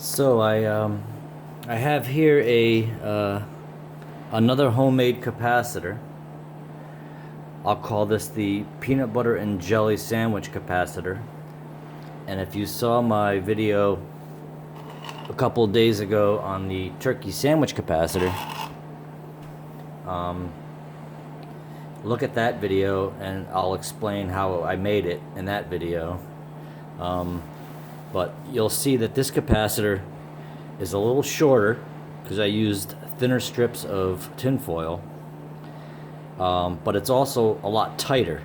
So I have here another homemade capacitor. I'll call this the peanut butter and jelly sandwich capacitor. And if you saw my video a couple of days ago on the turkey sandwich capacitor, look at that video and I'll explain how I made it in that video. But you'll see that this capacitor is a little shorter because I used thinner strips of tin foil, but it's also a lot tighter.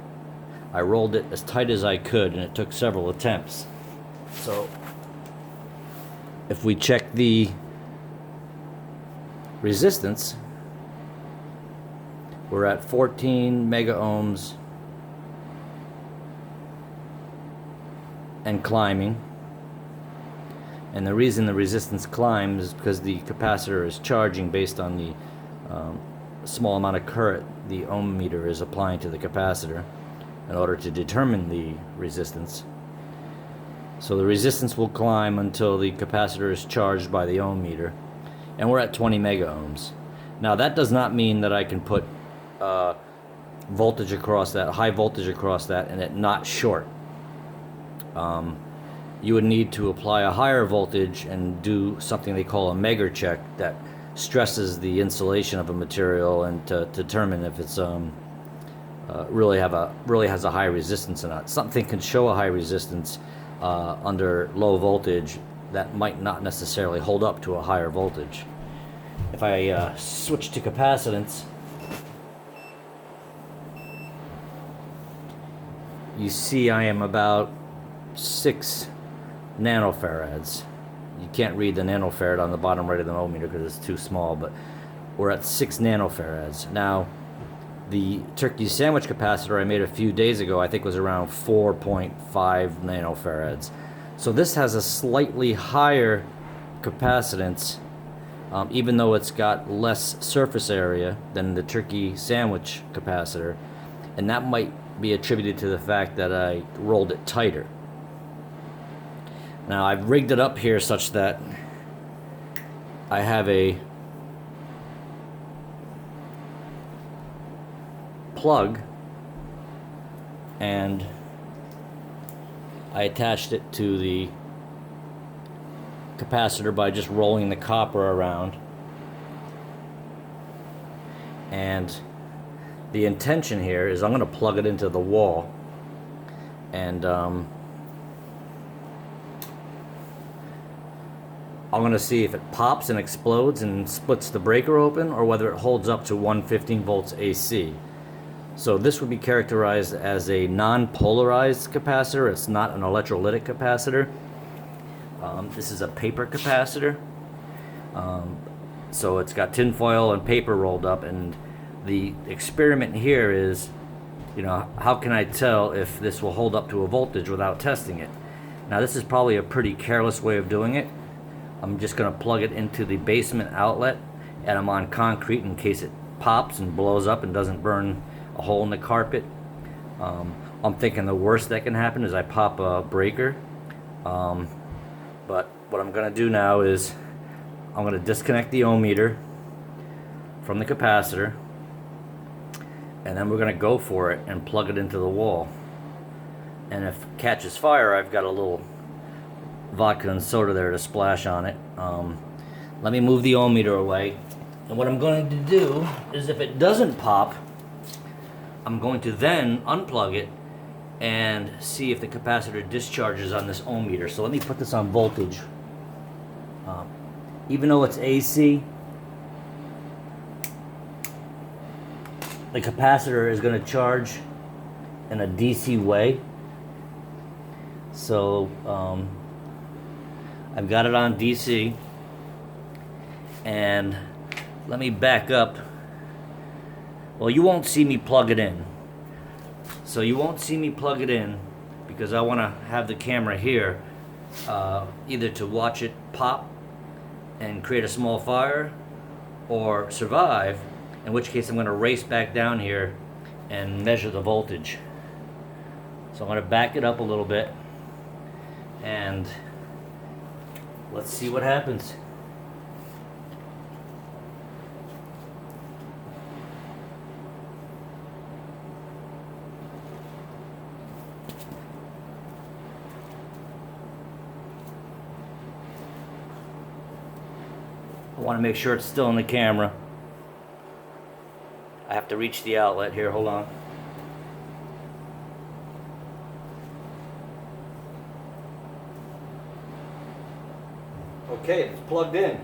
I rolled it as tight as I could and it took several attempts. So if we check the resistance, we're at 14 mega ohms and climbing. And the reason the resistance climbs is because the capacitor is charging based on the small amount of current the ohm meter is applying to the capacitor in order to determine the resistance. So the resistance will climb until the capacitor is charged by the ohm meter, and we're at 20 mega ohms. Now that does not mean that I can put voltage across that, high voltage across that, and it not short. You would need to apply a higher voltage and do something they call a Megger check that stresses the insulation of a material and to determine if it's really has a high resistance or not. Something can show a high resistance under low voltage that might not necessarily hold up to a higher voltage. If I switch to capacitance, you see I am about 6 nanofarads. You can't read the nanofarad on the bottom right of the ohm meter because it's too small, but we're at 6 nanofarads. Now, the turkey sandwich capacitor I made a few days ago, I think was around 4.5 nanofarads. So this has a slightly higher capacitance, even though it's got less surface area than the turkey sandwich capacitor, and that might be attributed to the fact that I rolled it tighter. Now I've rigged it up here such that I have a plug and I attached it to the capacitor by just rolling the copper around, and the intention here is I'm going to plug it into the wall, and I'm going to see if it pops and explodes and splits the breaker open, or whether it holds up to 115 volts AC. So this would be characterized as a non-polarized capacitor. It's not an electrolytic capacitor. This is a paper capacitor. So it's got tin foil and paper rolled up, and the experiment here is, how can I tell if this will hold up to a voltage without testing it? Now this is probably a pretty careless way of doing it. I'm just going to plug it into the basement outlet, and I'm on concrete in case it pops and blows up and doesn't burn a hole in the carpet. I'm thinking the worst that can happen is I pop a breaker. But what I'm going to do now is I'm going to disconnect the ohm meter from the capacitor, and then we're going to go for it and plug it into the wall. And if it catches fire, I've got a little vodka and soda there to splash on it. Let me move the ohm meter away, and what I'm going to do is, if it doesn't pop, I'm going to then unplug it and see if the capacitor discharges on this ohm meter. So let me put this on voltage. Even though it's AC, the capacitor is going to charge in a DC way. So I've got it on DC, and let me back up. Well, you won't see me plug it in. So you won't see me plug it in because I want to have the camera here, either to watch it pop and create a small fire, or survive, in which case I'm going to race back down here and measure the voltage. So I'm going to back it up a little bit, and Let's see what happens. I want to make sure it's still in the camera. I have to reach the outlet here, hold on. Okay, it's plugged in.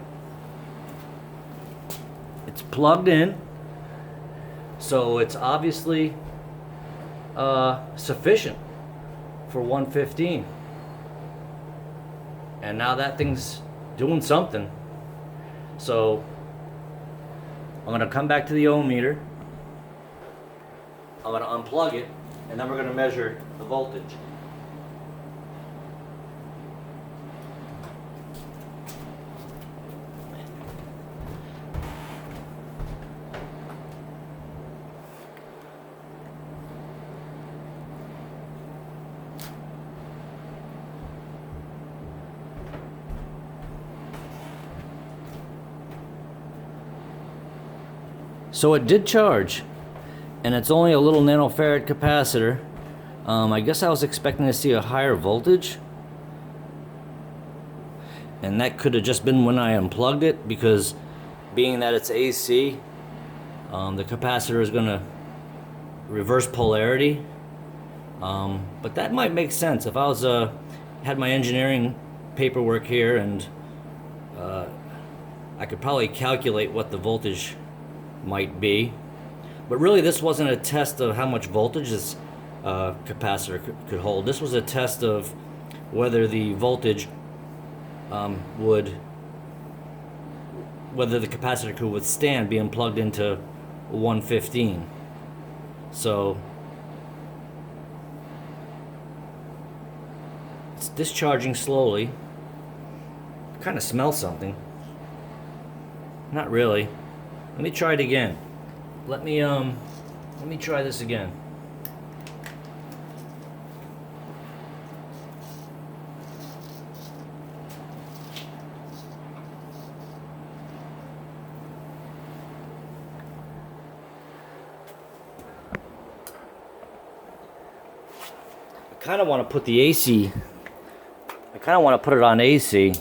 It's plugged in, so it's obviously sufficient for 115. And now that thing's doing something. So I'm going to come back to the ohm meter. I'm going to unplug it, and then we're going to measure the voltage. So it did charge, and it's only a little nanofarad capacitor. I guess I was expecting to see a higher voltage, and that could have just been when I unplugged it, because being that it's AC, the capacitor is going to reverse polarity. But that might make sense if I was had my engineering paperwork here, and I could probably calculate what the voltage might be. But really, this wasn't a test of how much voltage this capacitor could hold. This was a test of whether the voltage whether the capacitor could withstand being plugged into 115. So it's discharging slowly. Kind of smells something. Not really. Let me try it again. Let me try this again. I kind of want to put the AC. I kind of want to put it on AC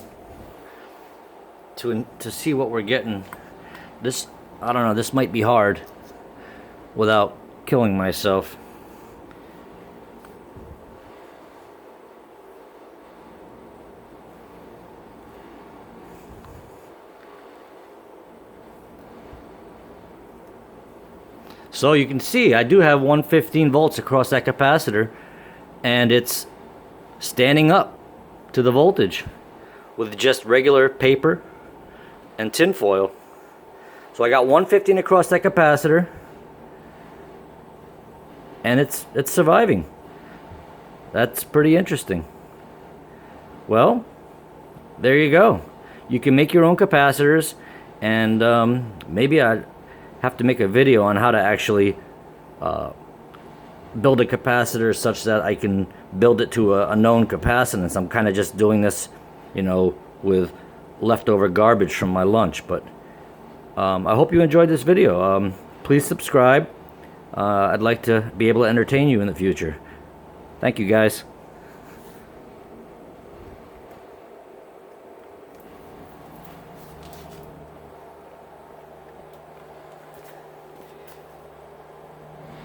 to see what we're getting. This, I don't know, this might be hard without killing myself. So you can see I do have 115 volts across that capacitor, and it's standing up to the voltage with just regular paper and tin foil. So I got 115 across that capacitor, and it's surviving. That's pretty interesting. Well, there you go. You can make your own capacitors, and maybe I have to make a video on how to actually build a capacitor such that I can build it to a known capacitance. I'm kind of just doing this, you know, with leftover garbage from my lunch. But I hope you enjoyed this video. Please subscribe. I'd like to be able to entertain you in the future. Thank you, guys.